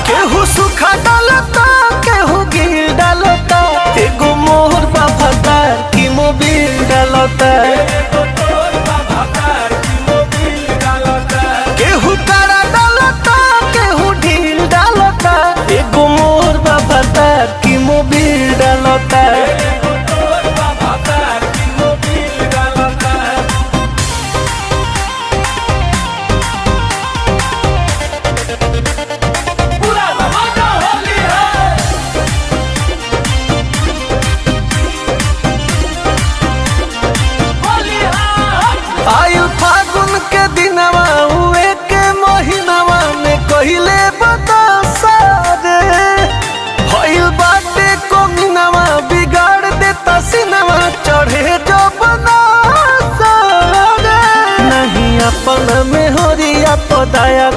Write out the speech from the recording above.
केहू सुखा डालता केहू गिर डालता, एगो मोहर बाबा की मोबिल डालता, केहू तारा डालता केहू ढील डालता, एगो मोहर बाबा की मोबिल डालता। आयु फागुन के दिनवा हुए के महीनावा में कहिले बतासा रे, भइल बाटे कोमिनावा बिगाड़ देता सिनेमा चढ़े जो बनासा रे, नहीं अपन में होरिया पदाया।